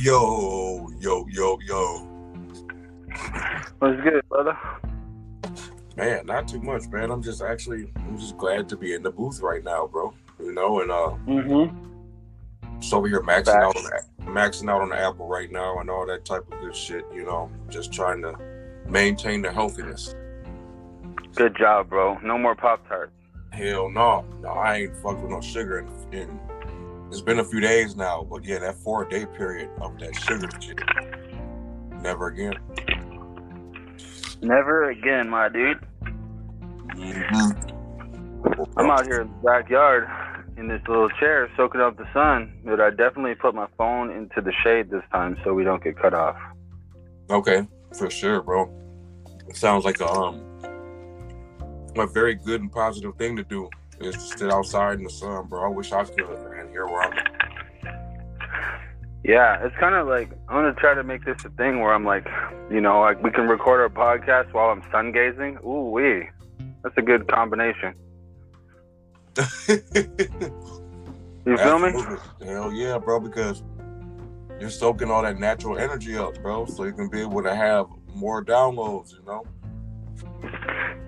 Yo. What's good, brother? Man, not too much, man. I'm just glad to be in the booth right now, bro. You know, and just over here maxing out on the Apple right now and all that type of good shit, you know, just trying to maintain the healthiness. Good job, bro. No more Pop-Tarts. Hell no. No, I ain't fucked with no sugar in it's been a few days now, but yeah, that 4-day period of that sugar shit. Never again. Never again, my dude. Mm-hmm. I'm out here in the backyard in this little chair soaking up the sun, but I definitely put my phone into the shade this time so we don't get cut off. Okay, for sure, bro. It sounds like a very good and positive thing to do is to sit outside in the sun, bro. I wish I could, man. Here where I'm at. Yeah, it's kind of like, I'm going to try to make this a thing where I'm like, you know, like we can record our podcast while I'm sun gazing. Ooh wee. That's a good combination. You feel me? Hell yeah, bro, because you're soaking all that natural energy up, bro, so you can be able to have more downloads, you know?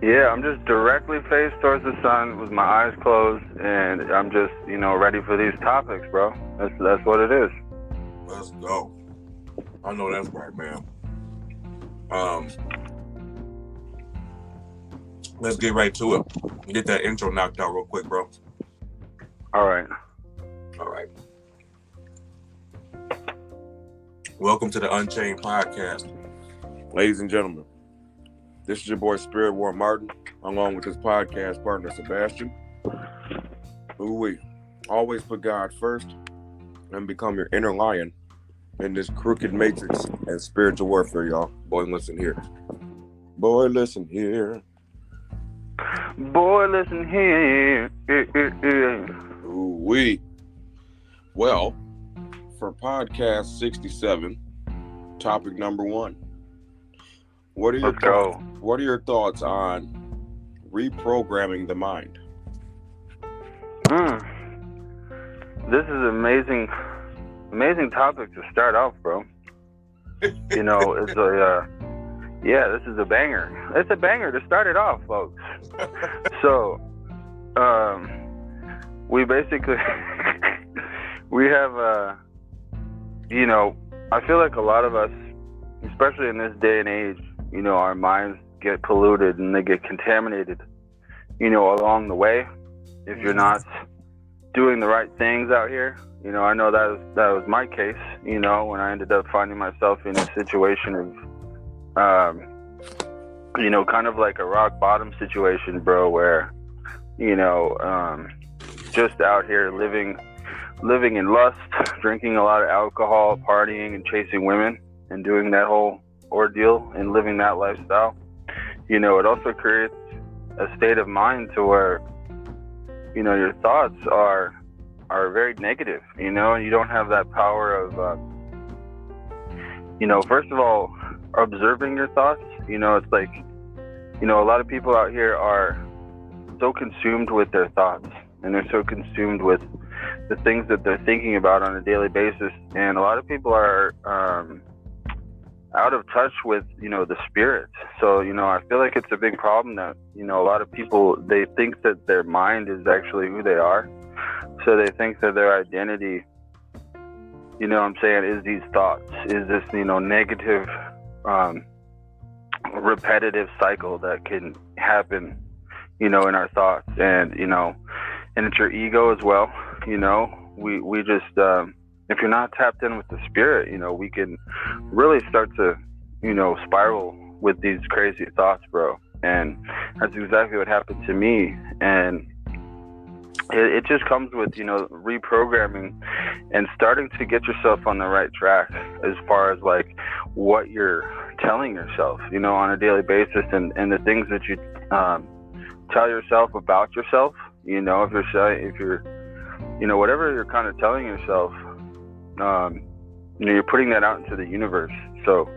Yeah, I'm just directly faced towards the sun with my eyes closed, and I'm just, you know, ready for these topics, bro. That's what it is. Let's go. I know that's right, man. Let's get right to it. Get that intro knocked out real quick, bro. All right. Welcome to the Unchained podcast. Ladies and gentlemen, this is your boy SpiritWar Martin, along with his podcast partner Sebastian. We always put God first and become your inner lion in this crooked matrix and spiritual warfare, y'all. Boy, listen here. Boy, listen here. Boy, listen here. We. Well, for podcast 67, topic number 1. What are your thoughts on reprogramming the mind? This is amazing topic to start off, bro. You know, it's this is a banger. It's a banger to start it off, folks. So, we basically, we have, you know, I feel like a lot of us, especially in this day and age, you know, our minds get polluted and they get contaminated, you know, along the way. If you're not doing the right things out here, you know, I know that was my case, you know, when I ended up finding myself in a situation of, you know, kind of like a rock bottom situation, bro, where, you know, just out here living in lust, drinking a lot of alcohol, partying and chasing women and doing that whole ordeal and living that lifestyle. You know, it also creates a state of mind to where, you know, your thoughts are very negative, you know, and you don't have that power of, you know, first of all, observing your thoughts. You know, it's like, you know, a lot of people out here are so consumed with their thoughts and they're so consumed with the things that they're thinking about on a daily basis. And a lot of people are out of touch with, you know, the spirit. So, you know, I feel like it's a big problem that, you know, a lot of people, they think that their mind is actually who they are. So they think that their identity, you know what I'm saying, is these thoughts, is this, you know, negative, repetitive cycle that can happen, you know, in our thoughts. And, you know, and it's your ego as well. You know, we just, if you're not tapped in with the spirit, you know, we can really start to, you know, spiral with these crazy thoughts, bro. And that's exactly what happened to me. And it just comes with, you know, reprogramming and starting to get yourself on the right track as far as like what you're telling yourself, you know, on a daily basis, and the things that you tell yourself about yourself. You know, if you're, you know, whatever you're kind of telling yourself, you know, you're putting that out into the universe. So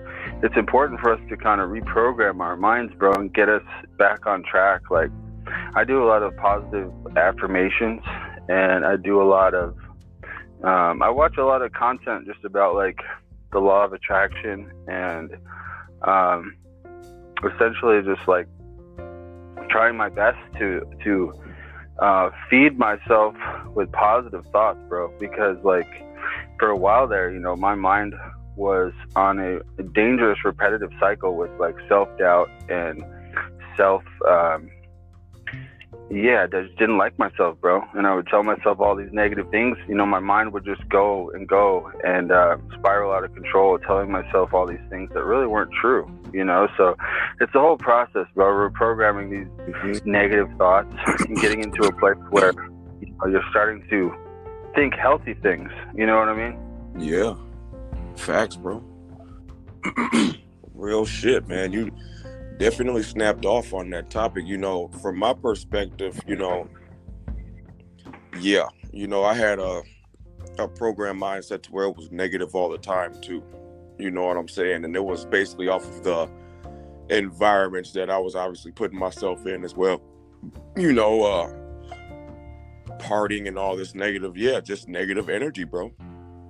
it's important for us to kind of reprogram our minds, bro, and get us back on track. Like, I do a lot of positive affirmations, and I do a lot of, I watch a lot of content just about like the law of attraction, and essentially just like trying my best to feed myself with positive thoughts, bro, because like for a while there, you know, my mind was on a dangerous repetitive cycle with like self-doubt and I just didn't like myself, bro, and I would tell myself all these negative things. You know, my mind would just go and spiral out of control, telling myself all these things that really weren't true, you know. So it's a whole process, bro, reprogramming these negative thoughts and getting into a place where, you know, you're starting to think healthy things, you know what I mean? Yeah, facts, bro. Real shit, man. You definitely snapped off on that topic. You know, from my perspective, you know, yeah, you know, I had a program mindset to where it was negative all the time too, you know what I'm saying? And it was basically off of the environments that I was obviously putting myself in as well, you know, partying and all this negative, just negative energy, bro.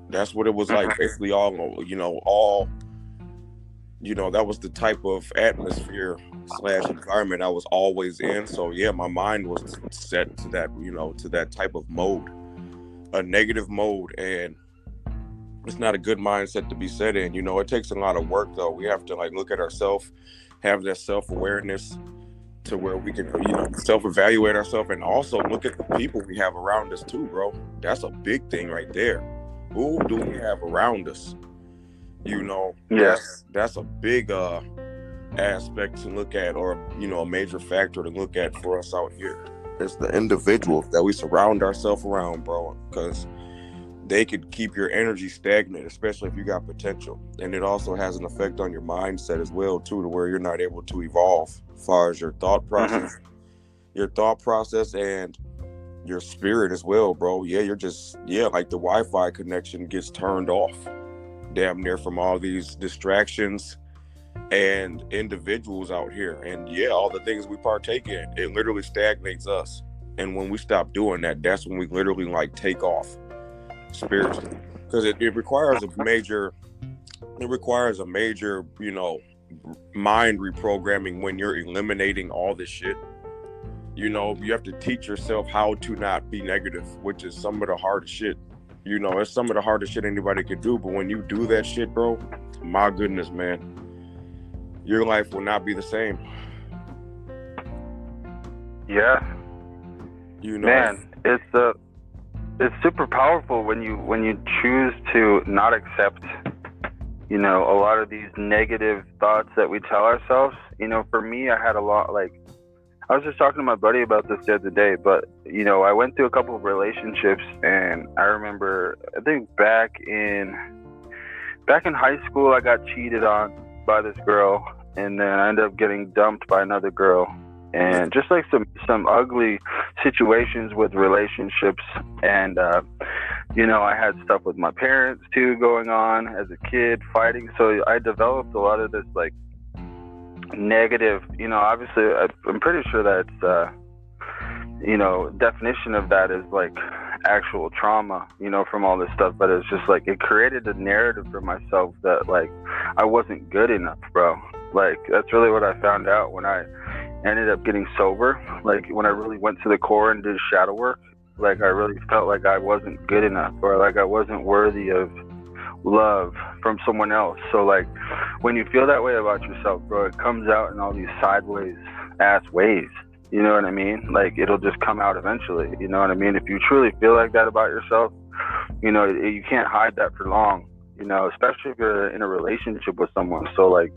That's what it was like, basically all, that was the type of atmosphere / environment I was always in. So yeah, my mind was set to that, you know, to that type of mode, a negative mode, and it's not a good mindset to be set in. You know, it takes a lot of work though. We have to like look at ourselves, have that self-awareness to where we can, you know, self-evaluate ourselves, and also look at the people we have around us too, bro. That's a big thing right there. Who do we have around us? You know, that's a big aspect to look at, or, you know, a major factor to look at for us out here. It's the individuals that we surround ourselves around, bro, because they could keep your energy stagnant, especially if you got potential. And it also has an effect on your mindset as well too, to where you're not able to evolve as far as your thought process, and your spirit as well, bro. Yeah, you're just, like the Wi-Fi connection gets turned off damn near from all these distractions and individuals out here. And all the things we partake in, it literally stagnates us. And when we stop doing that, that's when we literally like take off spiritually, because it requires a major, you know, mind reprogramming when you're eliminating all this shit. You know, you have to teach yourself how to not be negative, which is some of the hardest shit. You know, it's some of the hardest shit anybody could do. But when you do that shit, bro, my goodness, man, your life will not be the same. Yeah. You know, man, it's super powerful when you choose to not accept, you know, a lot of these negative thoughts that we tell ourselves. You know, for me, I had a lot, like, I was just talking to my buddy about this the other day, but, you know, I went through a couple of relationships, and I remember, I think back in high school, I got cheated on by this girl, and then I ended up getting dumped by another girl, and just like some ugly situations with relationships. And, you know, I had stuff with my parents too going on as a kid, fighting. So I developed a lot of this, like, negative, you know, obviously I'm pretty sure that's you know, definition of that is like actual trauma, you know, from all this stuff. But it's just like, it created a narrative for myself that like I wasn't good enough, bro. Like that's really what I found out when I ended up getting sober. Like when I really went to the core and did shadow work, like I really felt like I wasn't good enough, or like I wasn't worthy of love from someone else. So like when you feel that way about yourself, bro, it comes out in all these sideways ass ways, you know what I mean? Like it'll just come out eventually, you know what I mean? If you truly feel like that about yourself, you know, you can't hide that for long, you know, especially if you're in a relationship with someone. So like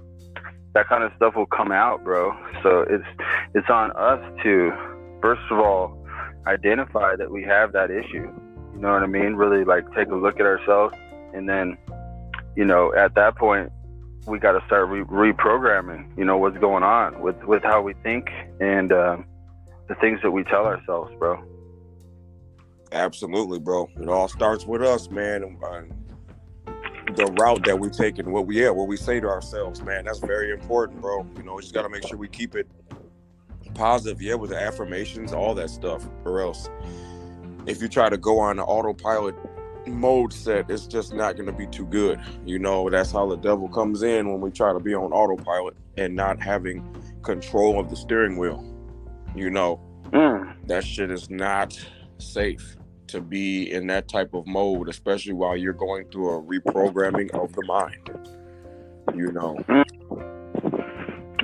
that kind of stuff will come out, bro. So it's on us to, first of all, identify that we have that issue, you know what I mean? Really like take a look at ourselves. And then, you know, at that point, we got to start reprogramming, you know, what's going on with how we think and the things that we tell ourselves, bro. Absolutely, bro. It all starts with us, man. The route that we take and what we say to ourselves, man, that's very important, bro. You know, we just got to make sure we keep it positive, with the affirmations, all that stuff, or else if you try to go on autopilot mode set, it's just not going to be too good. You know, that's how the devil comes in when we try to be on autopilot and not having control of the steering wheel. You know, that shit is not safe to be in that type of mode, especially while you're going through a reprogramming of the mind. You know.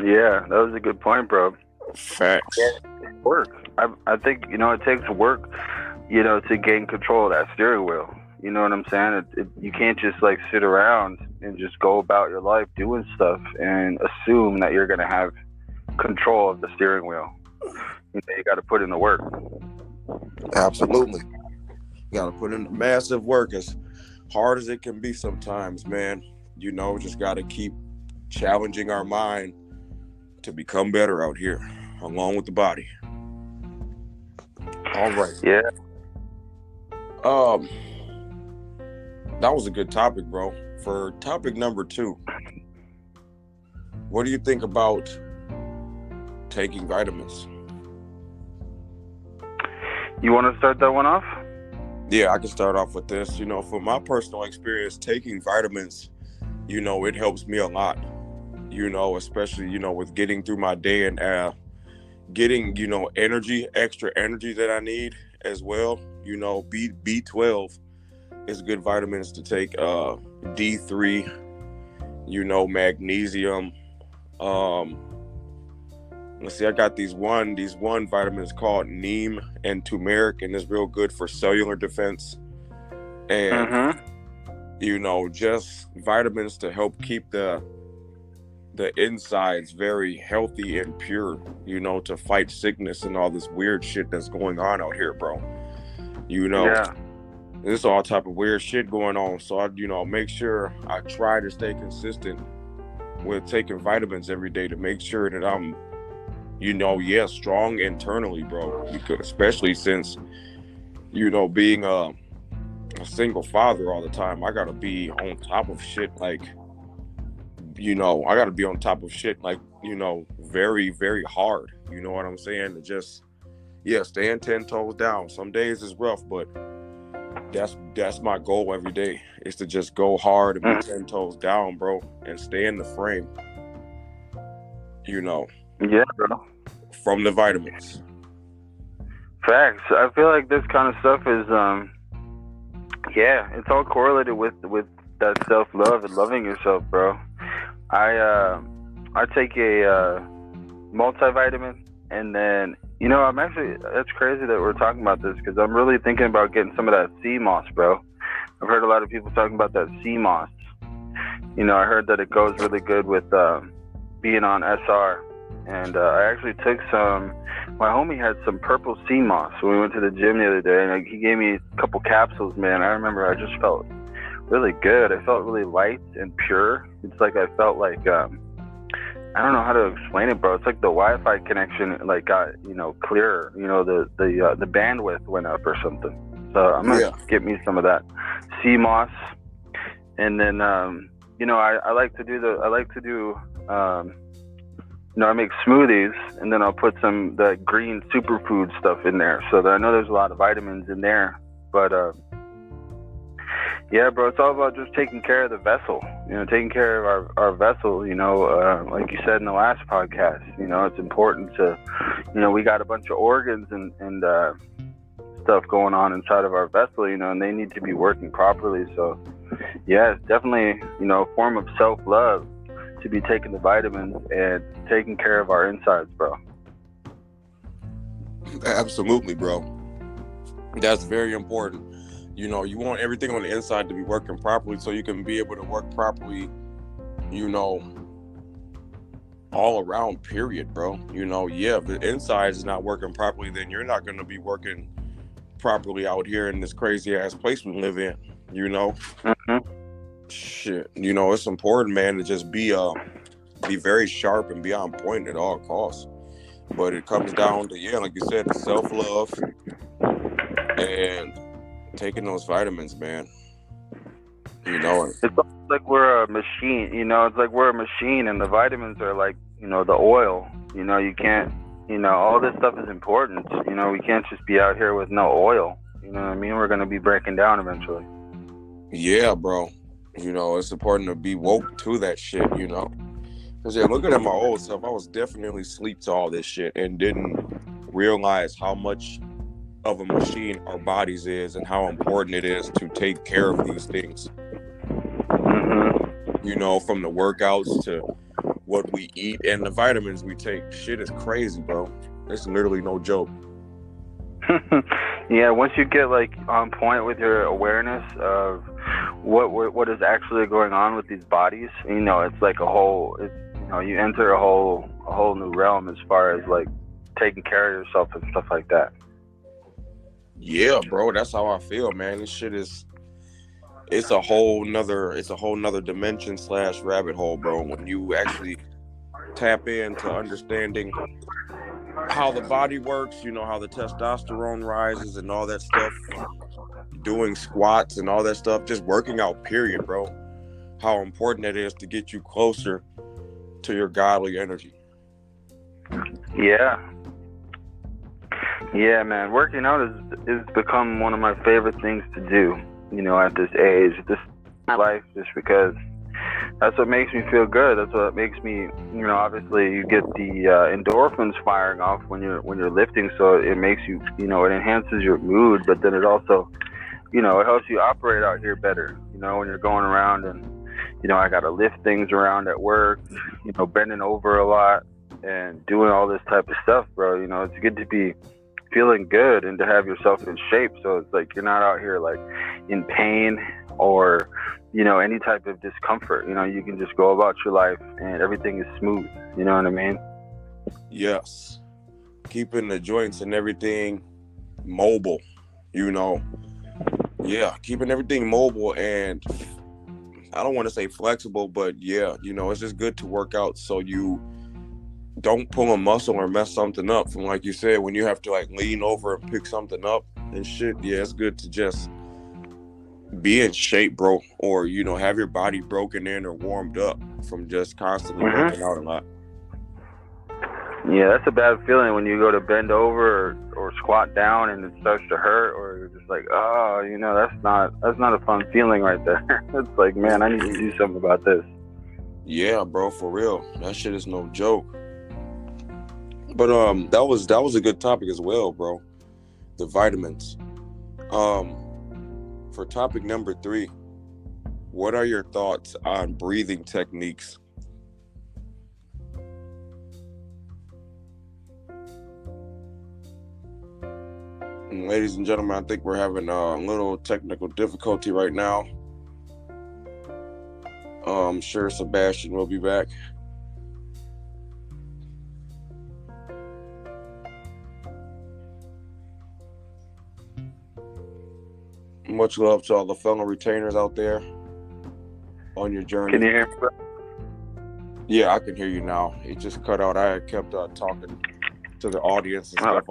Yeah, that was a good point, bro. Facts. Yeah, work. I think, you know, it takes work, you know, to gain control of that steering wheel. You know what I'm saying? You can't just like sit around and just go about your life doing stuff and assume that you're going to have control of the steering wheel. You know, you got to put in the work. Absolutely. You got to put in the massive work, as hard as it can be sometimes, man. You know, just got to keep challenging our mind to become better out here, along with the body. All right. Yeah. That was a good topic, bro. For topic number 2, what do you think about taking vitamins? You want to start that one off? Yeah, I can start off with this. You know, from my personal experience, taking vitamins, you know, it helps me a lot. You know, especially, you know, with getting through my day and getting, you know, extra energy that I need as well. You know, B12 is good vitamins to take. D3, you know, magnesium. Let's see, I got these one vitamins called neem and turmeric, and it's real good for cellular defense. And you know, just vitamins to help keep the insides very healthy and pure, you know, to fight sickness and all this weird shit that's going on out here, bro. You know, there's all type of weird shit going on. So I, you know, make sure I try to stay consistent with taking vitamins every day to make sure that I'm, you know, strong internally, bro. Because especially since, you know, being a single father all the time, I gotta be on top of shit, like, you know, I gotta be on top of shit, like, you know, very, very hard. You know what I'm saying? To just, staying 10 toes down. Some days is rough, but that's my goal every day, is to just go hard and be 10 toes down, bro, and stay in the frame. You know. Yeah, bro. From the vitamins. Facts. I feel like this kind of stuff is, it's all correlated with that self-love and loving yourself, bro. I take a multivitamin, and then, you know, that's crazy that we're talking about this, because I'm really thinking about getting some of that sea moss, bro. I've heard a lot of people talking about that sea moss. You know, I heard that it goes really good with being on SR. And I actually took some. My homie had some purple sea moss when we went to the gym the other day, and he gave me a couple capsules, man. I remember I just felt really good. I felt really light and pure. It's like I felt like, I don't know how to explain it, bro. It's like the Wi-Fi connection, like, got, you know, clearer. You know, the bandwidth went up or something. So I'm gonna get me some of that sea moss, and then you know, I like to do you know, I make smoothies, and then I'll put some the green superfood stuff in there, so that I know there's a lot of vitamins in there. But yeah, bro, it's all about just taking care of the vessel. You know, taking care of our vessel. You know, like you said in the last podcast, you know, it's important to, you know, we got a bunch of organs and stuff going on inside of our vessel, you know, and they need to be working properly. So yeah, it's definitely, you know, a form of self-love to be taking the vitamins and taking care of our insides, bro. Absolutely, bro. That's very important. You know, you want everything on the inside to be working properly so you can be able to work properly, you know, all around, period, bro. You know, if the inside is not working properly, then you're not going to be working properly out here in this crazy ass place we live in, you know? Shit, you know, it's important, man, to just be very sharp and be on point at all costs. But it comes down to, like you said, the self-love and taking those vitamins, man. You know, it's like we're a machine. You know, it's like we're a machine, and the vitamins are like, you know, the oil. You know, you can't, you know, all this stuff is important. You know, we can't just be out here with no oil. You know what I mean? We're gonna be breaking down eventually. Yeah, bro. You know, it's important to be woke to that shit, you know. Because, yeah, looking at my old self, I was definitely asleep to all this shit and didn't realize how much of a machine our bodies is and how important it is to take care of these things. Mm-hmm. You know, from the workouts to what we eat and the vitamins we take. Shit is crazy, bro. It's literally no joke. Yeah, once you get like on point with your awareness of what is actually going on with these bodies, you know, it's like you enter a whole new realm as far as like taking care of yourself and stuff like that. Yeah, bro, that's how I feel, man. This shit is it's a whole nother dimension / rabbit hole, bro. When you actually tap into understanding how the body works, you know, how the testosterone rises and all that stuff, doing squats and all that stuff, just working out, period, bro. How important it is to get you closer to your godly energy. Yeah. Yeah, man. Working out is become one of my favorite things to do, you know, at this age, this life, just because that's what makes me feel good. That's what makes me, you know, obviously you get the endorphins firing off when you're lifting, so it makes you, you know, it enhances your mood, but then it also, you know, it helps you operate out here better, you know, when you're going around and, you know, I got to lift things around at work, you know, bending over a lot and doing all this type of stuff, bro. You know, it's good to be feeling good and to have yourself in shape, so it's like you're not out here like in pain or, you know, any type of discomfort. You know, you can just go about your life and everything is smooth. You know what I mean? Yes. Keeping the joints and everything mobile, you know. Yeah, keeping everything mobile and I don't want to say flexible, but yeah, you know, it's just good to work out so you don't pull a muscle or mess something up. From like you said, when you have to like lean over and pick something up and shit, yeah, it's good to just be in shape, bro, or, you know, have your body broken in or warmed up from just constantly working out a lot. Yeah, that's a bad feeling when you go to bend over or squat down and it starts to hurt, or you're just like, oh, you know, that's not a fun feeling right there. It's like, man, I need to do something about this. Yeah, bro, for real. That shit is no joke. But that was a good topic as well, bro. The vitamins. For topic number 3, what are your thoughts on breathing techniques? Ladies and gentlemen, I think we're having a little technical difficulty right now. I'm sure Sebastian will be back. Much love to all the fellow retainers out there on your journey. Can you hear me? Yeah, I can hear you now. It just cut out. I kept talking to the audience and stuff.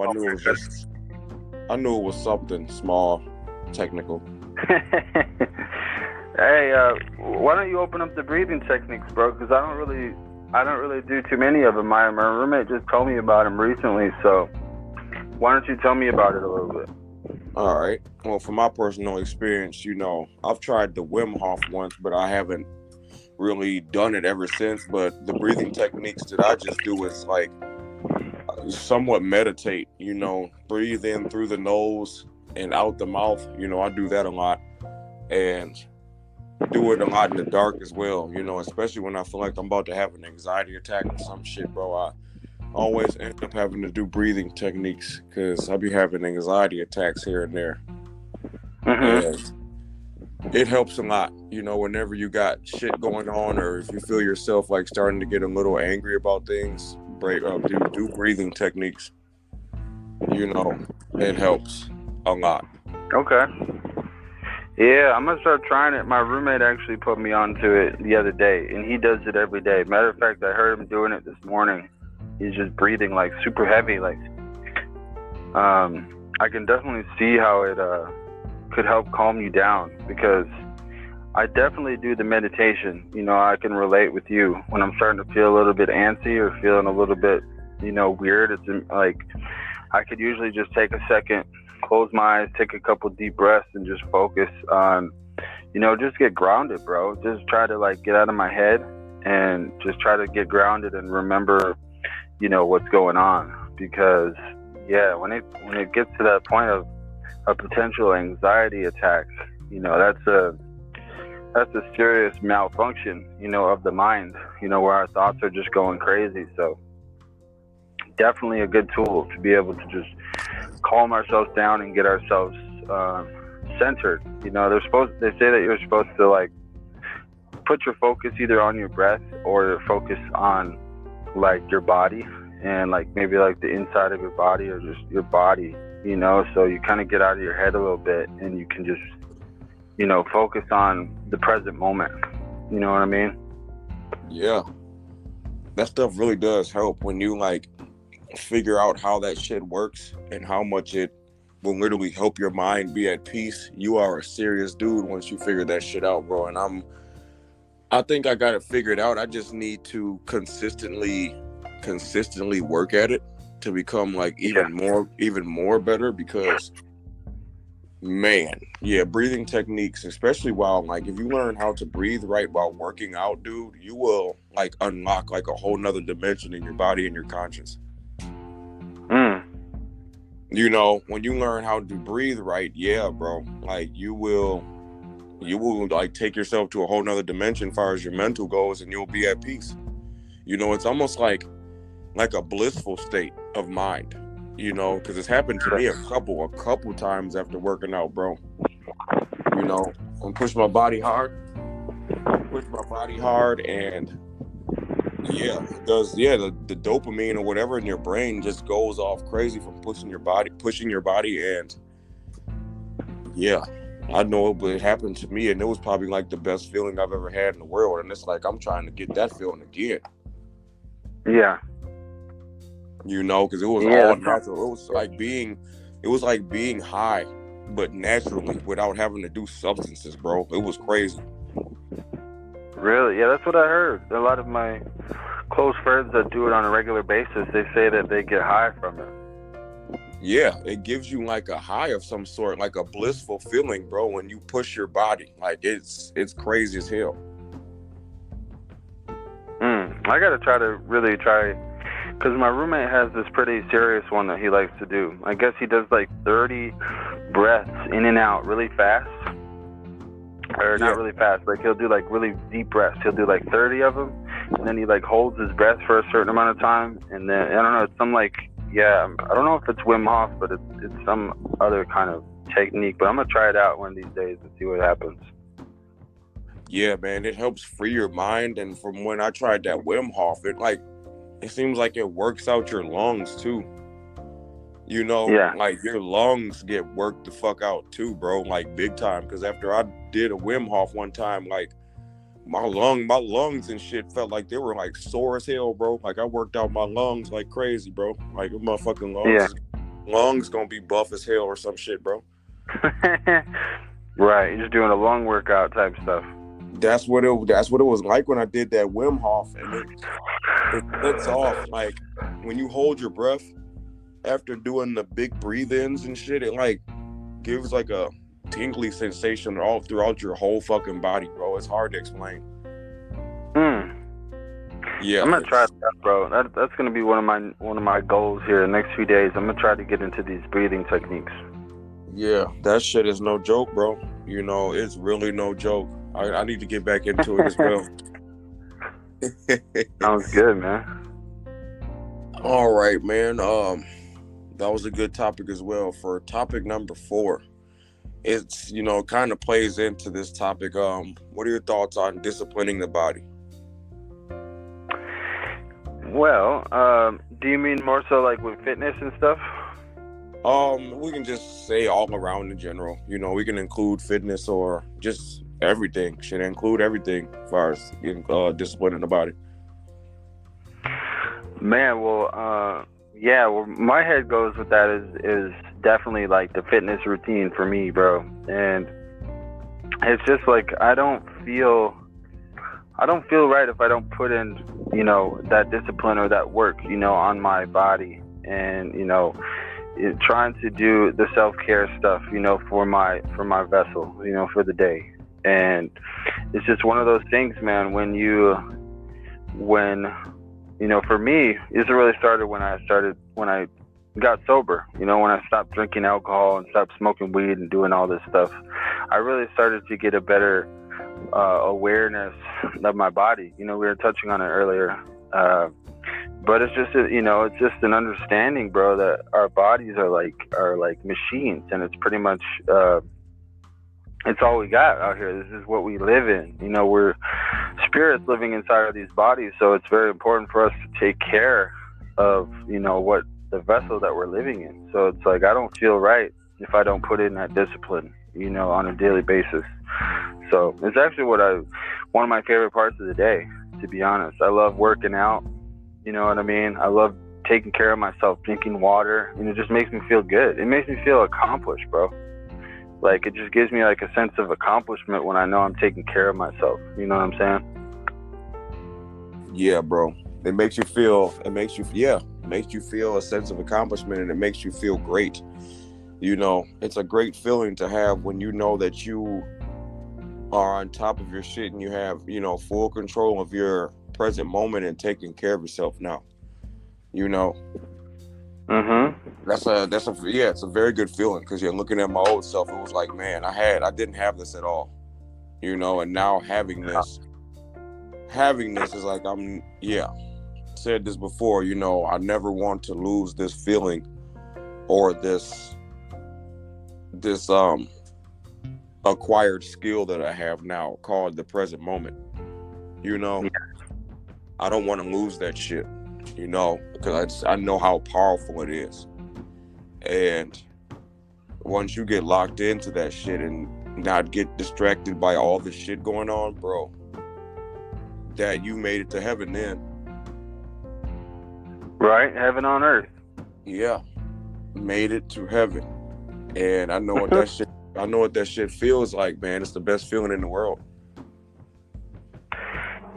I knew it was something small, technical. Hey, why don't you open up the breathing techniques, bro? Because I don't really do too many of them. My roommate just told me about them recently, so why don't you tell me about it a little bit? All right. Well, from my personal experience, you know, I've tried the Wim Hof once, but I haven't really done it ever since. But the breathing techniques that I just do is like somewhat meditate, you know, breathe in through the nose and out the mouth. You know, I do that a lot and do it a lot in the dark as well, you know, especially when I feel like I'm about to have an anxiety attack or some shit, bro. I always end up having to do breathing techniques because I be having anxiety attacks here and there. And it helps a lot, you know, whenever you got shit going on or if you feel yourself like starting to get a little angry about things, do breathing techniques. You know, it helps a lot. Okay. Yeah, I'm gonna start trying it. My roommate actually put me onto it the other day, and he does it every day. Matter of fact, I heard him doing it this morning. He's just breathing like super heavy. Like, I can definitely see how it could help calm you down, because I definitely do the meditation. You know, I can relate with you when I'm starting to feel a little bit antsy or feeling a little bit, you know, weird. It's like I could usually just take a second, close my eyes, take a couple deep breaths, and just focus on just get grounded, bro. Just try to like get out of my head and just try to get grounded and remember, what's going on. Because when it gets to that point of a potential anxiety attack, that's a serious malfunction, of the mind, where our thoughts are just going crazy. So definitely a good tool to be able to just calm ourselves down and get ourselves centered. They say that you're supposed to like put your focus either on your breath or focus on like your body and like maybe like the inside of your body or just your body, so you kind of get out of your head a little bit and you can just focus on the present moment. You know what I mean? Yeah. That stuff really does help when you like figure out how that shit works and how much it will literally help your mind be at peace. You are a serious dude once you figure that shit out, bro. And I think I got it figured out. I just need to consistently work at it to become like even more better, because man, breathing techniques, especially while like if you learn how to breathe right while working out, dude, you will like unlock like a whole nother dimension in your body and your conscience. When you learn how to breathe right, bro, like you will like take yourself to a whole nother dimension as far as your mental goes, and you'll be at peace. It's almost like a blissful state of mind. Because it's happened to me a couple times after working out, bro. I push my body hard, and it does. The dopamine or whatever in your brain just goes off crazy from pushing your body, and I know it happened to me, and it was probably like the best feeling I've ever had in the world, and it's like I'm trying to get that feeling again. Yeah. Because it was all natural. It was like being high, but naturally, without having to do substances, bro. It was crazy. Really? Yeah, that's what I heard. A lot of my close friends that do it on a regular basis, they say that they get high from it. Yeah, it gives you like a high of some sort, like a blissful feeling, bro, when you push your body. Like it's crazy as hell. I gotta really try, because my roommate has this pretty serious one that he likes to do. I guess he does like 30 breaths in and out really fast. Or not really fast, like he'll do like really deep breaths. He'll do like 30 of them, and then he like holds his breath for a certain amount of time, and then, I don't know, it's some like, I don't know if it's Wim Hof, but it's some other kind of technique, but I'm gonna try it out one of these days and see what happens. Yeah, man, it helps free your mind, and from when I tried that Wim Hof, it seems like it works out your lungs too. Like your lungs get worked the fuck out too, bro, like big time. Because after I did a Wim Hof one time, like my lungs and shit felt like they were like sore as hell, bro. Like I worked out my lungs like crazy, bro. Like my fucking lungs gonna be buff as hell or some shit, bro. Right, you're just doing a lung workout type stuff. That's what it was like when I did that Wim Hof, and it puts off, like when you hold your breath after doing the big breathe-ins and shit, it like gives like a tingly sensation all throughout your whole fucking body, bro. It's hard to explain. Yeah, I'm gonna try that, bro. That's gonna be one of my goals here the next few days. I'm gonna try to get into these breathing techniques. Yeah, that shit is no joke, bro. It's really no joke. I need to get back into it as well. Sounds good, man. All right, man. That was a good topic as well. For topic number 4, it's kind of plays into this topic. What are your thoughts on disciplining the body? Well, do you mean more so like with fitness and stuff? We can just say all around in general. We can include fitness or just everything. Should include everything as far as disciplining the body. Man, well, where my head goes with that is definitely like the fitness routine for me, bro. And it's just like I don't feel right if I don't put in, that discipline or that work, on my body, and trying to do the self-care stuff, for my vessel, for the day. And it's just one of those things, man, when for me, this really started when I got sober, when I stopped drinking alcohol and stopped smoking weed and doing all this stuff. I really started to get a better awareness of my body. We were touching on it earlier, but it's just it's just an understanding, bro, that our bodies are like machines, and it's pretty much it's all we got out here. This is what we live in. We're spirits living inside of these bodies, so it's very important for us to take care of what the vessel that we're living in. So it's like, I don't feel right if I don't put in that discipline on a daily basis. So it's actually one of my favorite parts of the day, to be honest. I love working out, you know what I mean? I love taking care of myself, drinking water, and it just makes me feel good. It makes me feel accomplished, bro. Like, it just gives me like a sense of accomplishment when I know I'm taking care of myself. You know what I'm saying? Yeah, bro. It makes you feel a sense of accomplishment, and it makes you feel great. It's a great feeling to have when you know that you are on top of your shit and you have, full control of your present moment and taking care of yourself now. It's a very good feeling, because you're looking at my old self. It was like, man, I didn't have this at all, and now having this is like, said this before, I never want to lose this feeling or this acquired skill that I have now, called the present moment. I don't want to lose that shit, because I know how powerful it is. And once you get locked into that shit and not get distracted by all the shit going on, bro, that you made it to heaven then. Right? Heaven on earth. Yeah. Made it to heaven. And I know what that shit feels like, man. It's the best feeling in the world.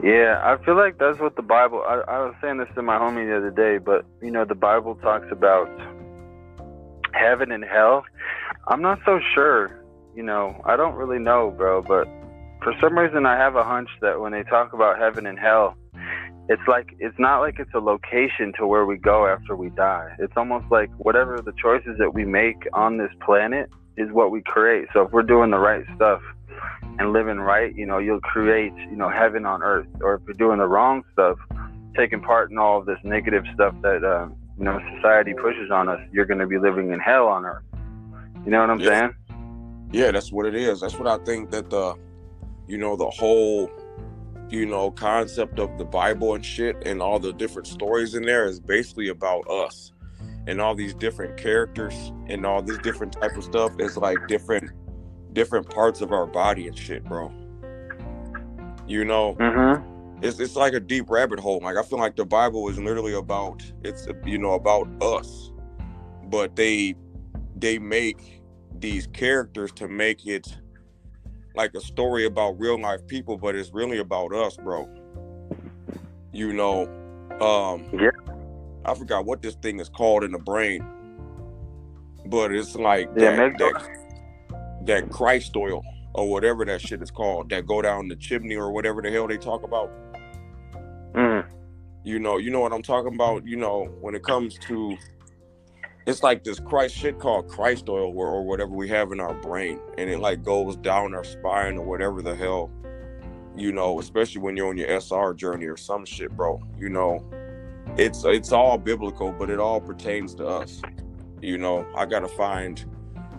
Yeah, I feel like that's what the Bible, I was saying this to my homie the other day, but the Bible talks about heaven and hell. I'm not so sure, I don't really know, bro, but for some reason I have a hunch that when they talk about heaven and hell, it's not like it's a location to where we go after we die. It's almost like whatever the choices that we make on this planet is what we create. So if we're doing the right stuff and living right, you'll create, heaven on earth. Or if you're doing the wrong stuff, taking part in all of this negative stuff that, society pushes on us, you're going to be living in hell on earth. You know what I'm saying? Yeah, that's what it is. That's what I think that the whole, concept of the Bible and shit and all the different stories in there is basically about us and all these different characters and all this different type of stuff. It's like different parts of our body and shit, bro. It's like a deep rabbit hole. Like, I feel like the Bible is literally about us, but they make these characters to make it like a story about real life people, but it's really about us, bro. I forgot what this thing is called in the brain, but it's like that Christ oil or whatever that shit is called that go down the chimney or whatever the hell they talk about. You know what I'm talking about? When it comes to, it's like this Christ shit called Christ oil or whatever we have in our brain, and it like goes down our spine or whatever the hell, especially when you're on your SR journey or some shit, bro. It's all biblical, but it all pertains to us. I gotta find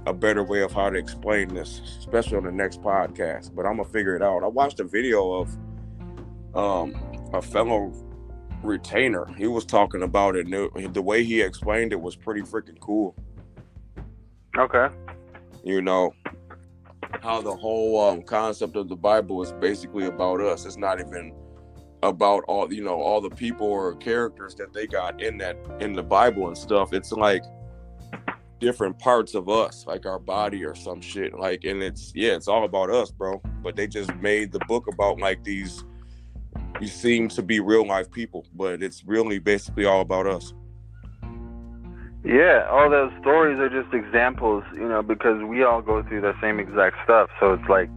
a better way of how to explain this, especially on the next podcast, but I'm gonna figure it out. I watched a video of a fellow retainer. He was talking about it, and the way he explained it was pretty freaking cool. Okay. How the whole concept of the Bible is basically about us. It's not even about all the people or characters that they got in the Bible and stuff. It's like different parts of us, like our body or some shit. Like, and it's all about us, bro. But they just made the book about like these. You seem to be real life people, but it's really basically all about us. Yeah, all those stories are just examples, because we all go through the same exact stuff. So it's like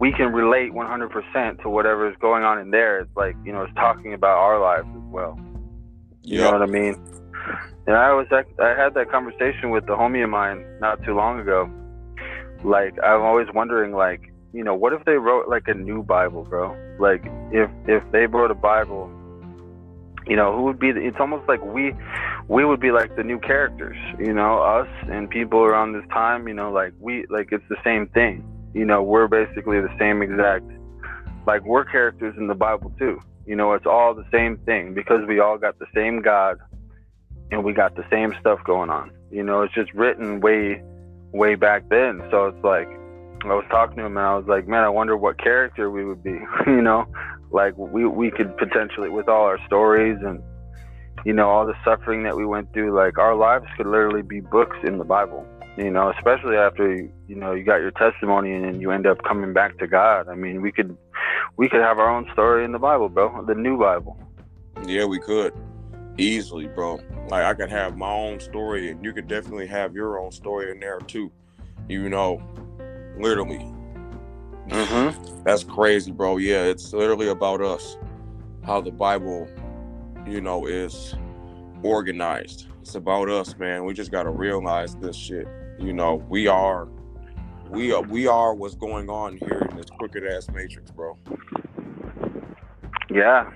we can relate 100% to whatever is going on in there. It's like, you know, it's talking about our lives as well. You know what I mean? And I had that conversation with a homie of mine not too long ago. Like, I'm always wondering, like, you know, what if they wrote like a new Bible, bro? Like, if they wrote a Bible, you know, who would be it's almost like we would be like the new characters, you know, us and people around this time, you know, like it's the same thing. You know, we're basically the same exact, like, we're characters in the Bible too. You know, it's all the same thing because we all got the same God and we got the same stuff going on. You know, it's just written way back then. So it's like, I was talking to him and I was like, man, I wonder what character we would be. You know, like we could potentially, with all our stories and, you know, all the suffering that we went through, like, our lives could literally be books in the Bible. You know, especially after, you know, you got your testimony and then you end up coming back to God. I mean, we could have our own story in the Bible, bro, the new Bible. Yeah, we could easily, bro. Like, I could have my own story and you could definitely have your own story in there too. You know, literally. That's crazy, bro. Yeah, it's literally about us. How the Bible, you know, is organized. It's about us, man. We just gotta realize this shit. You know, we are what's going on here in this crooked ass matrix, bro. Yeah.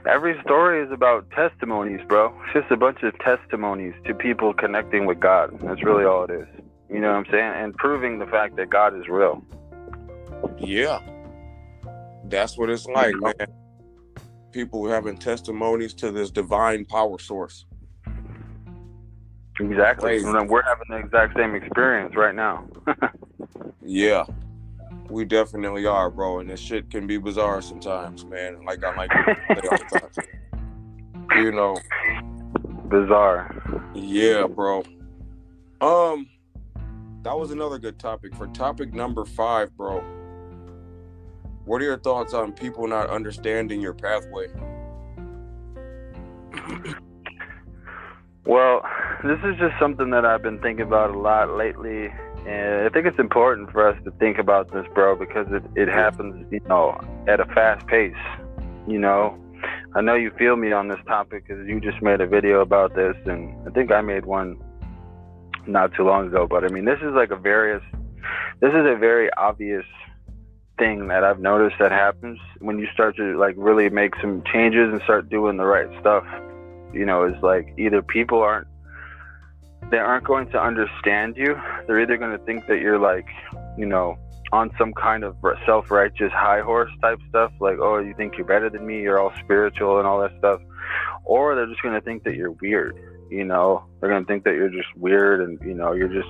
Every story is about testimonies, bro. It's just a bunch of testimonies to people connecting with God. That's really all it is. You know what I'm saying? And proving the fact that God is real. Yeah. That's what it's like, man. People having testimonies to this divine power source. Exactly. And we're having the exact same experience right now. Yeah. We definitely are, bro. And this shit can be bizarre sometimes, man. Like I like to say all the time. You know. Bizarre. Yeah, bro. That was another good topic. For topic number 5, bro. What are your thoughts on people not understanding your pathway? Well, this is just something that I've been thinking about a lot lately, and I think it's important for us to think about this, bro, because it happens, you know, at a fast pace. You know, I know you feel me on this topic because you just made a video about this, and I think I made one not too long ago. But I mean, this is a very obvious thing that I've noticed that happens when you start to, like, really make some changes and start doing the right stuff. You know, it's like either people aren't going to understand you. They're either going to think that you're, like, you know, on some kind of self-righteous high horse type stuff, like, oh, you think you're better than me, you're all spiritual and all that stuff, or they're just going to think that you're weird. You know, they're going to think that you're just weird and, you know, you're just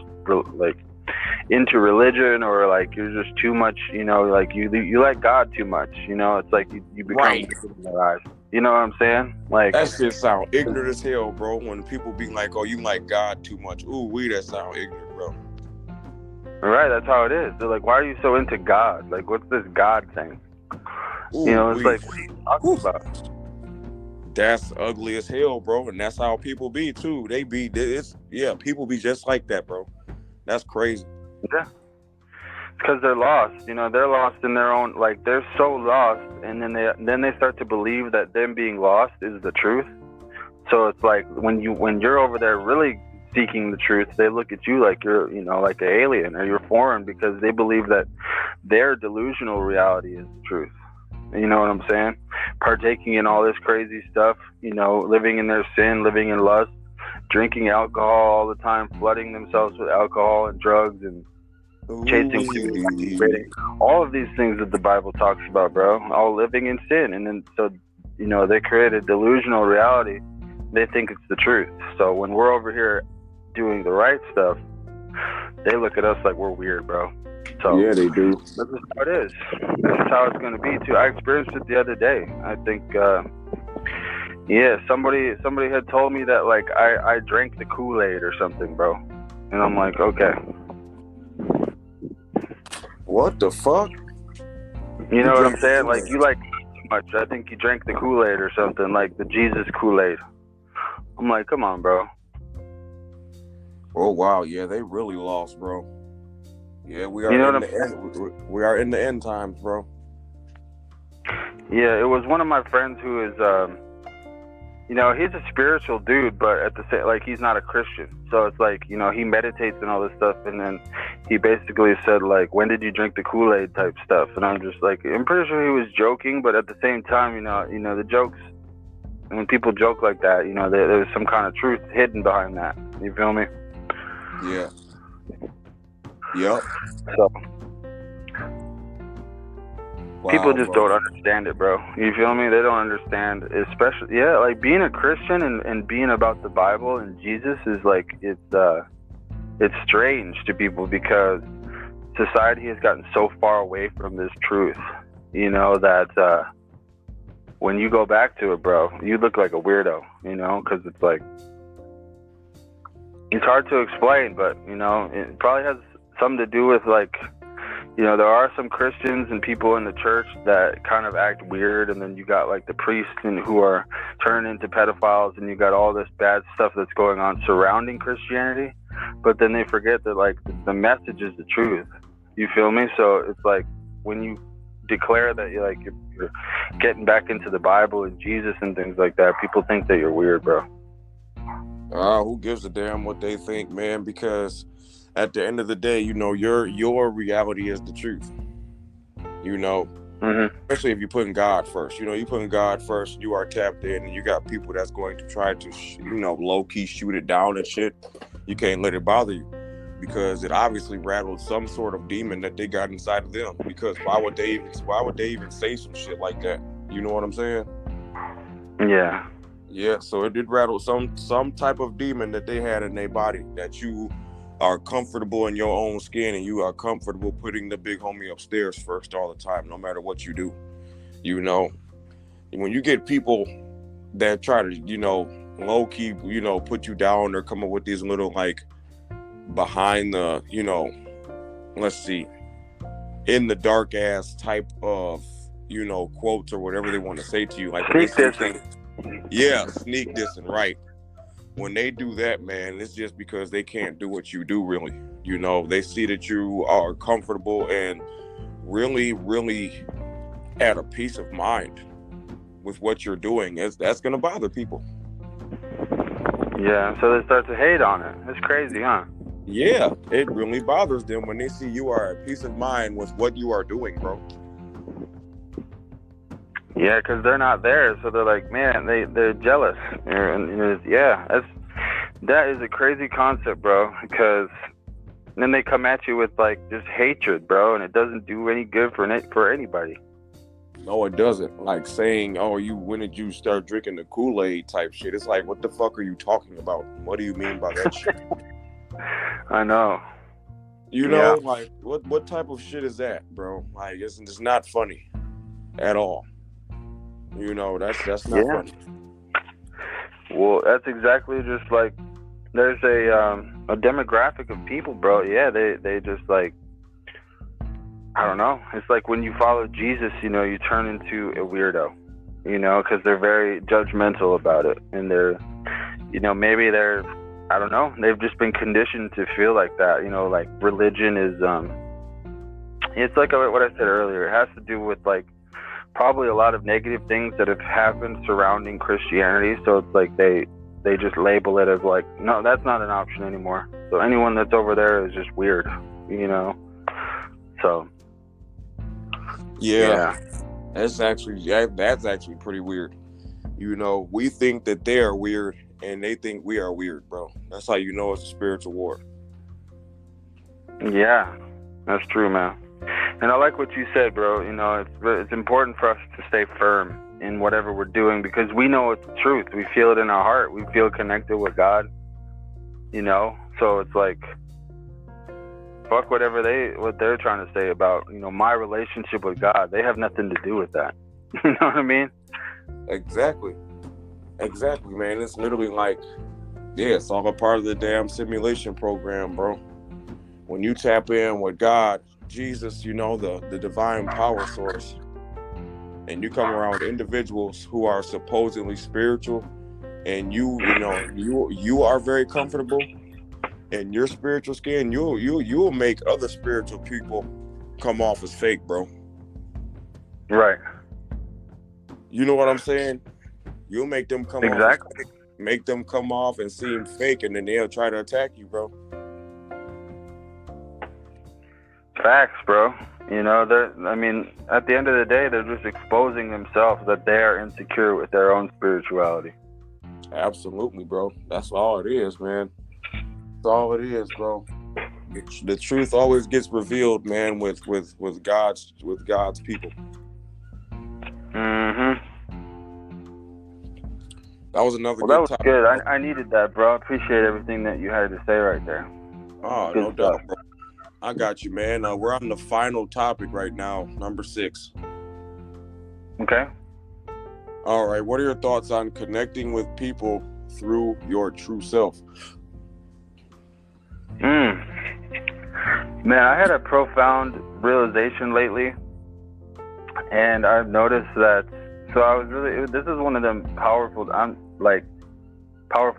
like into religion, or like you're just too much, you know, like you like God too much. You know, it's like you become right in their eyes. You know what I'm saying? Like, that shit sound ignorant as hell, bro. When people be like, "Oh, you like God too much," ooh, that sound ignorant, bro. Right, that's how it is. They're like, "Why are you so into God? Like, what's this God thing?" Ooh, you know, it's like, what are you talking about? That's ugly as hell, bro. And that's how people be too. People be just like that, bro. That's crazy. Yeah. Because they're lost, you know, they're lost in their own, like, they're so lost, and then they start to believe that them being lost is the truth. So it's like when you're over there really seeking the truth, they look at you like you're, you know, like an alien or you're foreign, because they believe that their delusional reality is the truth. You know what I'm saying? Partaking in all this crazy stuff, you know, living in their sin, living in lust, drinking alcohol all the time, flooding themselves with alcohol and drugs, and chasing people, all of these things that the Bible talks about, bro, all living in sin. And then, so, you know, they create a delusional reality. They think it's the truth. So when we're over here doing the right stuff, they look at us like we're weird, bro. So yeah, they do. This is how it is. This is how it's going to be too. I experienced it the other day. I think, somebody had told me that, like, I drank the Kool-Aid or something, bro. And I'm like, okay. What the fuck? You know what I'm saying? Like, you like too much. I think you drank the Kool-Aid or something, like the Jesus Kool-Aid. I'm like, come on, bro. Oh, wow. Yeah, they really lost, bro. Yeah, we are in the end. We are in the end times, bro. Yeah, it was one of my friends who is, he's a spiritual dude, but at the same, like, he's not a Christian. So it's like, he meditates and all this stuff, and then he basically said, like, when did you drink the Kool-Aid type stuff? And I'm just like, I'm pretty sure he was joking, but at the same time, the jokes, when people joke like that, there's some kind of truth hidden behind that. You feel me? Yeah. Yep. So people just don't understand it, bro. You feel me? They don't understand, especially, like being a Christian and being about the Bible and Jesus is like, it's strange to people because society has gotten so far away from this truth, that when you go back to it, bro, you look like a weirdo, because it's like, it's hard to explain, but, it probably has something to do with, like, there are some Christians and people in the church that kind of act weird, and then you got, like, the priests who are turning into pedophiles, and you got all this bad stuff that's going on surrounding Christianity, but then they forget that, like, the message is the truth. You feel me? So it's like, when you declare that you're getting back into the Bible and Jesus and things like that, people think that you're weird, bro. Who gives a damn what they think, man? Because at the end of the day, your reality is the truth. Especially if you're putting God first. You putting God first, you are tapped in, and you got people that's going to try to, low-key shoot it down and shit. You can't let it bother you because it obviously rattled some sort of demon that they got inside of them. Because why would they even say some shit like that? You know what I'm saying? Yeah. Yeah, so it did rattle some type of demon that they had in their body, that you are comfortable in your own skin and you are comfortable putting the big homie upstairs first all the time, no matter what you do. When you get people that try to, low-key, put you down, or come up with these little, like, behind the, let's see, in the dark ass type of, quotes or whatever they want to say to you. Like, sneak dissing. Yeah, sneak dissing, right. When they do that, man, it's just because they can't do what you do, really. They see that you are comfortable and really, really at a peace of mind with what you're doing. That's going to bother people. Yeah, so they start to hate on it. It's crazy, huh? Yeah, it really bothers them when they see you are at peace of mind with what you are doing, bro. Yeah, because they're not there, so they're like, man, they're jealous. That is a crazy concept, bro, because then they come at you with, like, just hatred, bro, and it doesn't do any good for anybody. No, it doesn't. Like saying, when did you start drinking the Kool-Aid type shit? It's like, what the fuck are you talking about? What do you mean by that shit? I know. Like, what type of shit is that, bro? Like, it's not funny at all. That's not funny. Well, that's exactly just like, there's a demographic of people, bro. Yeah, they just, like, I don't know. It's like when you follow Jesus, you turn into a weirdo, because they're very judgmental about it. And they're, maybe they're, I don't know, they've just been conditioned to feel like that, like religion is, it's like what I said earlier. It has to do with, like, probably a lot of negative things that have happened surrounding Christianity. So it's like they just label it as, like, no, that's not an option anymore. So anyone that's over there is just weird, So yeah. That's actually pretty weird. We think that they're weird and they think we are weird, bro. That's how you know it's a spiritual war. Yeah, that's true, man. And I like what you said, bro. It's important for us to stay firm in whatever we're doing, because we know it's the truth. We feel it in our heart. We feel connected with God, So it's like, fuck what they're trying to say about, my relationship with God. They have nothing to do with that. You know what I mean? Exactly, man. It's literally like, it's all a part of the damn simulation program, bro. When you tap in with God, Jesus, the divine power source, and you come around individuals who are supposedly spiritual, and you are very comfortable, in your spiritual skin, you'll make other spiritual people come off as fake, bro. Right. You know what I'm saying? You'll make them come off as fake, make them come off and seem fake, and then they'll try to attack you, bro. Facts, bro. You know, I mean, at the end of the day, they're just exposing themselves that they are insecure with their own spirituality. Absolutely, bro. That's all it is, man. That's all it is, bro. The truth always gets revealed, man, with God's people. Mm-hmm. That was another well, good that was topic. good. I needed that, bro. I appreciate everything that you had to say right there. Oh, good no stuff. doubt, bro. I got you, man. We're on the final topic right now, number 6. Okay. All right. What are your thoughts on connecting with people through your true self? Man, I had a profound realization lately, and I've noticed that. So I was this is one of them powerful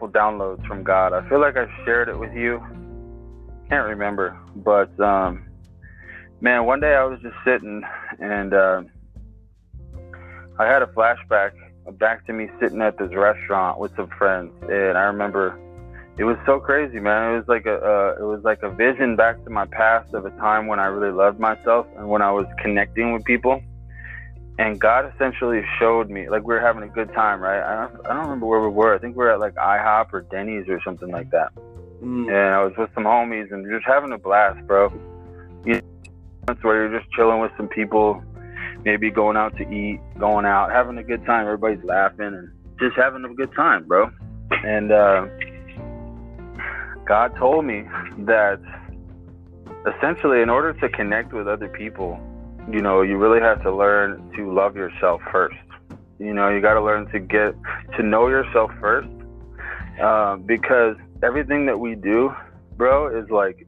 downloads from God. I feel like I shared it with you. Can't remember, but man, one day I was just sitting, and I had a flashback back to me sitting at this restaurant with some friends, and I remember it was so crazy, man. It was like a vision back to my past of a time when I really loved myself and when I was connecting with people. And God essentially showed me, like, we were having a good time, right? I don't remember where we were. I think we were at like IHOP or Denny's or something like that. And I was with some homies and just having a blast, bro. You know, where you're just chilling with some people, maybe going out to eat, going out, having a good time. Everybody's laughing and just having a good time, bro. And God told me that essentially in order to connect with other people, you know, you really have to learn to love yourself first. You know, you got to learn to get to know yourself first, because everything that we do, bro, is like,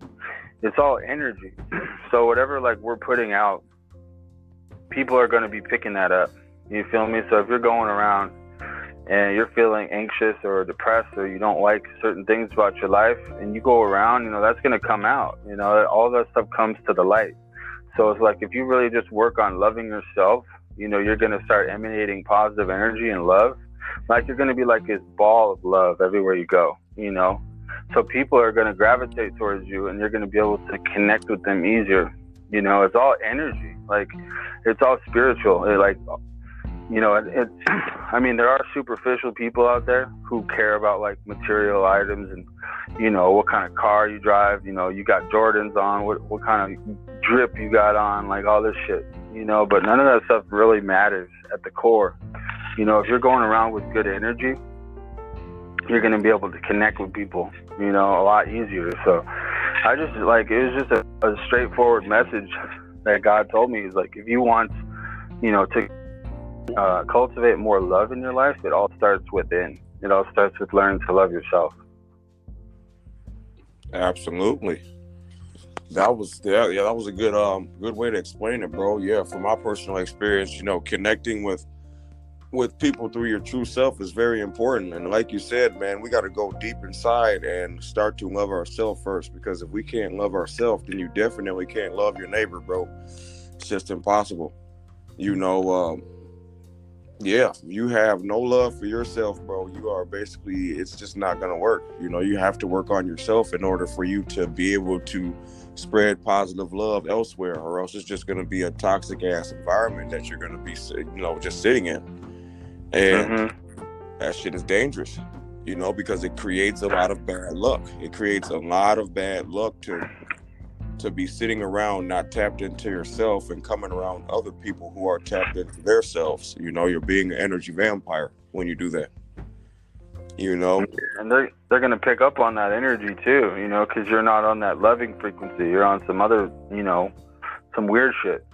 it's all energy. So whatever like we're putting out, people are going to be picking that up. You feel me? So if you're going around and you're feeling anxious or depressed, or you don't like certain things about your life, and you go around, you know, that's going to come out. You know, all that stuff comes to the light. So it's like, if you really just work on loving yourself, you know, you're going to start emanating positive energy and love. Like, you're going to be like this ball of love everywhere you go, you know? So people are going to gravitate towards you, and you're going to be able to connect with them easier. You know, it's all energy. Like, it's all spiritual. You know, I mean, there are superficial people out there who care about like material items and, you know, what kind of car you drive, you know, you got Jordans on, what kind of drip you got on, like all this shit, you know, but none of that stuff really matters at the core. You know, if you're going around with good energy, you're going to be able to connect with people, you know, a lot easier. So I just like, it was just a straightforward message that God told me. Is like, if you want, you know, to cultivate more love in your life, it all starts within. It all starts with learning to love yourself. Absolutely. That was a good way to explain it, bro. Yeah, from my personal experience, you know, connecting with people through your true self is very important. And like you said, man, we got to go deep inside and start to love ourselves first, because if we can't love ourselves, then you definitely can't love your neighbor, bro. It's just impossible. You know, yeah, you have no love for yourself, bro, you are basically, it's just not going to work. You know, you have to work on yourself in order for you to be able to spread positive love elsewhere, or else it's just going to be a toxic ass environment that you're going to be, you know, just sitting in. And that shit is dangerous, you know, because it creates a lot of bad luck. It creates a lot of bad luck to be sitting around not tapped into yourself and coming around other people who are tapped into themselves. You know, you're being an energy vampire when you do that, you know. And they're going to pick up on that energy too, you know, because you're not on that loving frequency. You're on some other, you know, some weird shit.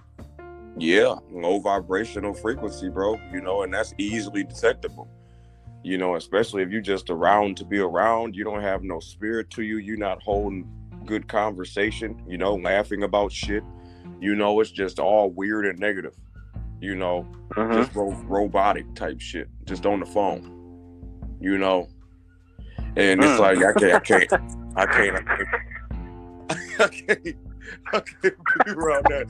Yeah, low vibrational frequency, bro, you know, and that's easily detectable, you know, especially if you're just around to be around. You don't have no spirit to you. You're not holding good conversation, you know, laughing about shit, you know, it's just all weird and negative, you know, just robotic type shit, just on the phone, you know. And it's like I can't be around that.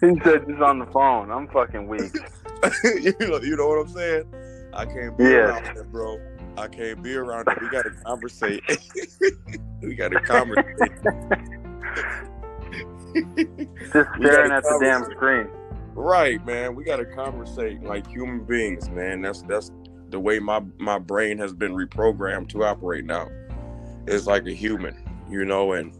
He said he's on the phone. I'm fucking weak. you know what I'm saying? I can't be around that, bro. I can't be around it. We gotta conversate. Just staring at the damn screen. Right, man. We gotta conversate like human beings, man. That's the way my brain has been reprogrammed to operate now. It's like a human, you know, and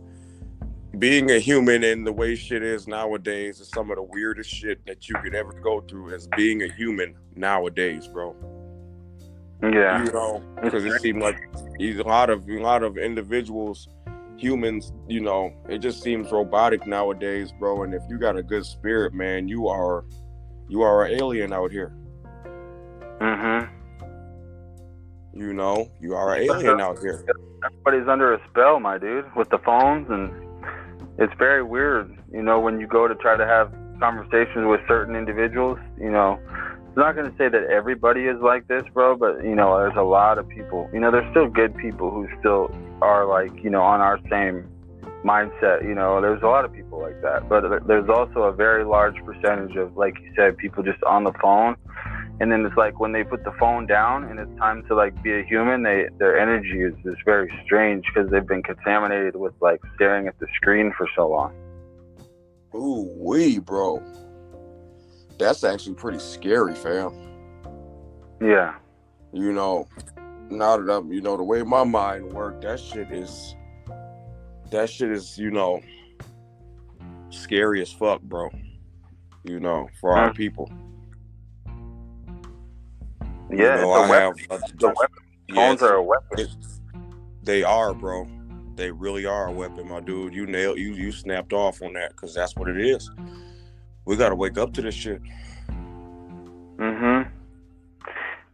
being a human and the way shit is nowadays is some of the weirdest shit that you could ever go through as being a human nowadays, bro. Yeah. You know, because it seems like a lot of individuals, humans, you know, it just seems robotic nowadays, bro. And if you got a good spirit, man, you are an alien out here. Mm-hmm. You know, you are an alien out here. Everybody's under a spell, my dude, with the phones, and it's very weird, you know, when you go to try to have conversations with certain individuals, you know. I'm not going to say that everybody is like this, bro, but, you know, there's a lot of people, you know, there's still good people who still are like, you know, on our same mindset, you know, there's a lot of people like that, but there's also a very large percentage of, like you said, people just on the phone, and then it's like when they put the phone down and it's time to like be a human, their energy is just very strange because they've been contaminated with like staring at the screen for so long. Ooh wee, bro. That's actually pretty scary, fam. Yeah. You know, now that I'm, you know, the way my mind works, that shit is, you know, scary as fuck, bro. You know, for our people. Yeah, you know, it's a weapon. Phones are a weapon. They are, bro. They really are a weapon, my dude. You snapped off on that because that's what it is. We gotta wake up to this shit. Mm-hmm.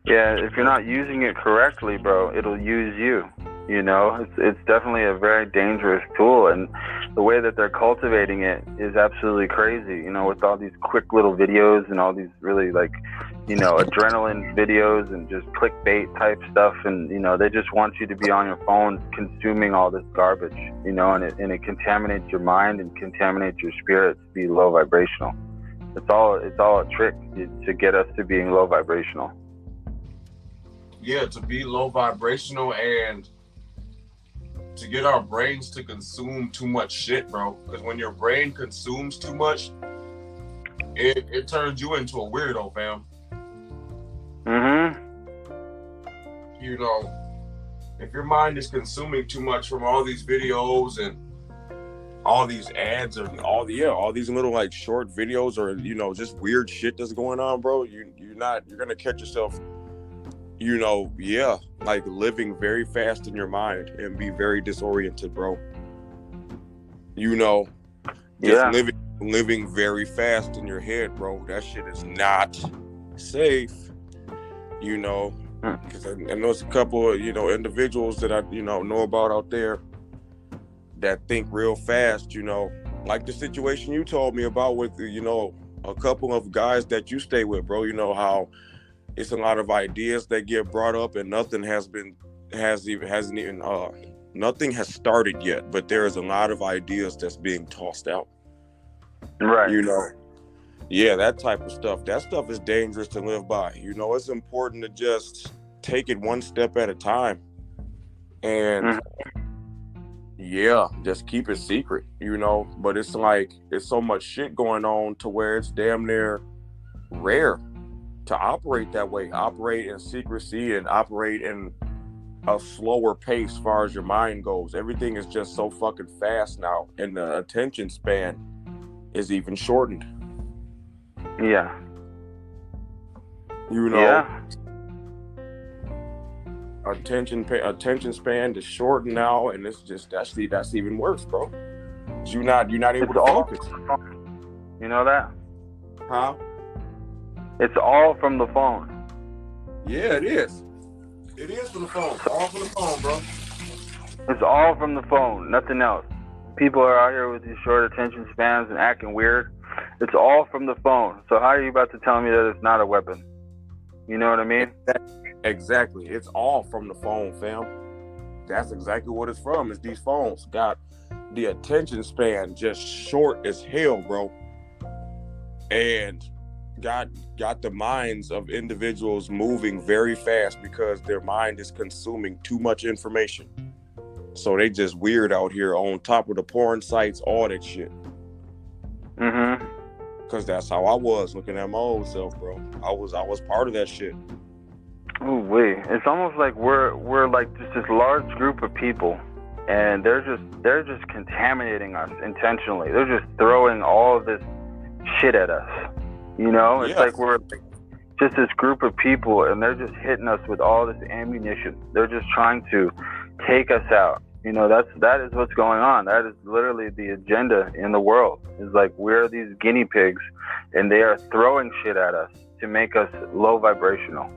Yeah, if you're not using it correctly, bro, it'll use you. You know, it's definitely a very dangerous tool, and the way that they're cultivating it is absolutely crazy. You know, with all these quick little videos and all these really like, you know, adrenaline videos and just clickbait type stuff, and you know, they just want you to be on your phone consuming all this garbage. You know, and it contaminates your mind and contaminates your spirit to be low vibrational. It's all a trick to get us to being low vibrational. Yeah, to be low vibrational and to get our brains to consume too much shit, bro. Because when your brain consumes too much, it turns you into a weirdo, fam. Mm-hmm. You know, if your mind is consuming too much from all these videos and all these ads and all these little like short videos or, you know, just weird shit that's going on, bro, you're gonna catch yourself, you know, like living very fast in your mind and be very disoriented, bro. You know, just living very fast in your head, bro. That shit is not safe, you know, because I know it's a couple of, you know, individuals that I, you know about out there that think real fast, you know, like the situation you told me about with, you know, a couple of guys that you stay with, bro. You know how it's a lot of ideas that get brought up and nothing has started yet, but there is a lot of ideas that's being tossed out. Right. You know, yeah, that type of stuff. That stuff is dangerous to live by. You know, it's important to just take it one step at a time and just keep it secret, you know. But it's like, it's so much shit going on to where it's damn near rare to operate that way, operate in secrecy and operate in a slower pace as far as your mind goes. Everything is just so fucking fast now, and the attention span is even shortened. Yeah. You know. Yeah. Attention span is shortened now, and it's just that's even worse, bro. You're not able to focus. You know that? Huh? It's all from the phone. Yeah, it is. It is from the phone. All from the phone, bro. It's all from the phone. Nothing else. People are out here with these short attention spans and acting weird. It's all from the phone. So how are you about to tell me that it's not a weapon? You know what I mean? Exactly. It's all from the phone, fam. That's exactly what it's from. Is these phones got the attention span just short as hell, bro, and got the minds of individuals moving very fast because their mind is consuming too much information. So they just weird out here on top of the porn sites, all that shit. Mm-hmm. Because that's how I was looking at my old self, bro. I was part of that shit. Ooh, wait. It's almost like we're like just this large group of people, and they're just contaminating us intentionally. They're just throwing all of this shit at us. You know, it's like we're just this group of people, and they're just hitting us with all this ammunition. They're just trying to take us out. You know, that is what's going on. That is literally the agenda in the world. It's like we're these guinea pigs, and they are throwing shit at us to make us low vibrational.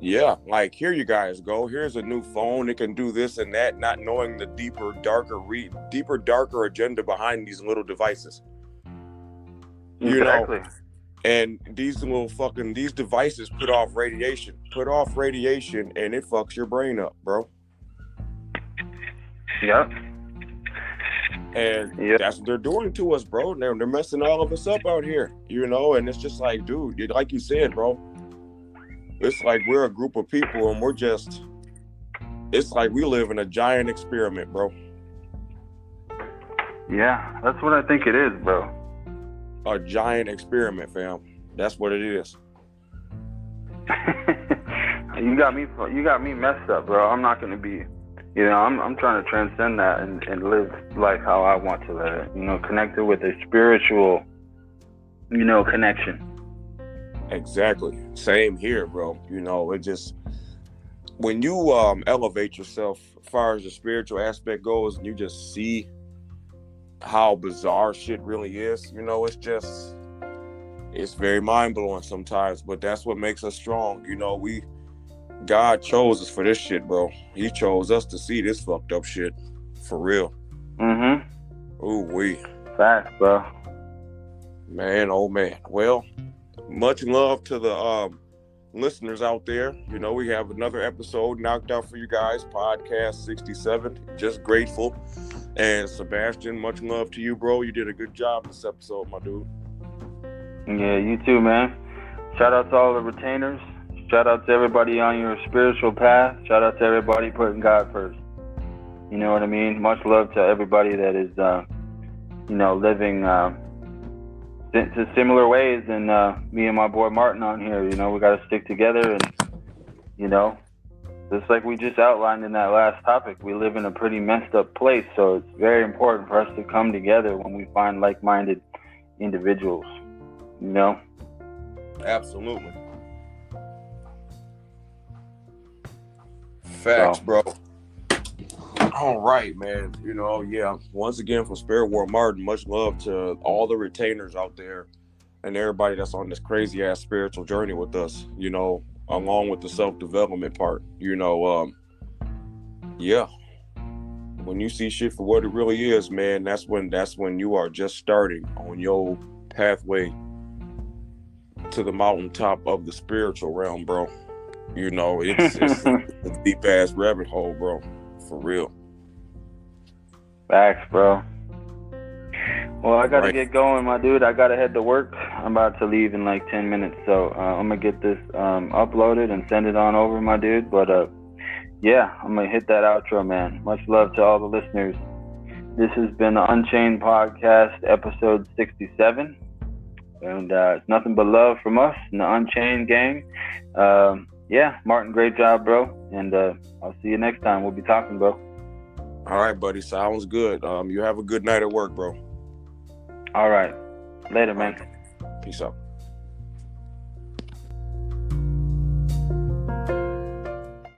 Yeah, like here you guys go. Here's a new phone. It can do this and that, not knowing the deeper, darker agenda behind these little devices. You exactly. know, and these devices put off radiation, and it fucks your brain up, bro. Yep. And that's what they're doing to us, bro. They're messing all of us up out here, you know. And it's just like, dude, like you said, bro. It's like we're a group of people, and it's like we live in a giant experiment, bro. Yeah, that's what I think it is, bro. A giant experiment, fam. That's what it is. You got me messed up, bro. I'm not gonna be, you know, I'm trying to transcend that and live life how I want to live it. You know, connected with a spiritual, you know, connection. Exactly. Same here, bro. You know, it just, when you elevate yourself as far as the spiritual aspect goes, and you just see how bizarre shit really is, you know, it's very mind-blowing sometimes, but that's what makes us strong. You know, God chose us for this shit, bro. He chose us to see this fucked up shit. For real. Mm-hmm. Ooh, wee. Facts, bro. Man, oh man. Well, much love to the listeners out there. You know, we have another episode knocked out for you guys. Podcast 67. Just grateful. And Sebastian, much love to you, bro. You did a good job this episode, my dude. Yeah, you too, man. Shout out to all the retainers. Shout out to everybody on your spiritual path. Shout out to everybody putting God first. You know what I mean? Much love to everybody that is, you know, living to similar ways than me and my boy Martin on here. You know, we got to stick together, and, you know, just like we just outlined in that last topic, we live in a pretty messed up place, so it's very important for us to come together when we find like-minded individuals, you know? Absolutely. Facts, bro. All right, man. You know, yeah. Once again, from SpiritWar Martin, much love to all the retainers out there and everybody that's on this crazy ass spiritual journey with us, you know, along with the self-development part. You know, yeah. When you see shit for what it really is, man, that's when you are just starting on your pathway to the mountaintop of the spiritual realm, bro. You know, it's a deep ass rabbit hole, bro. For real. Facts, bro. Well, I gotta get going, my dude. I gotta head to work. I'm about to leave in like 10 minutes, so I'm gonna get this uploaded and send it on over, my dude. But yeah, I'm gonna hit that outro, man. Much love to all the listeners. This has been the Unchained Podcast, episode 67. And it's nothing but love from us and the Unchained gang. Yeah, Martin, great job, bro. And I'll see you next time. We'll be talking, bro. All right, buddy. Sounds good. You have a good night at work, bro. All right. Later, man. Peace out.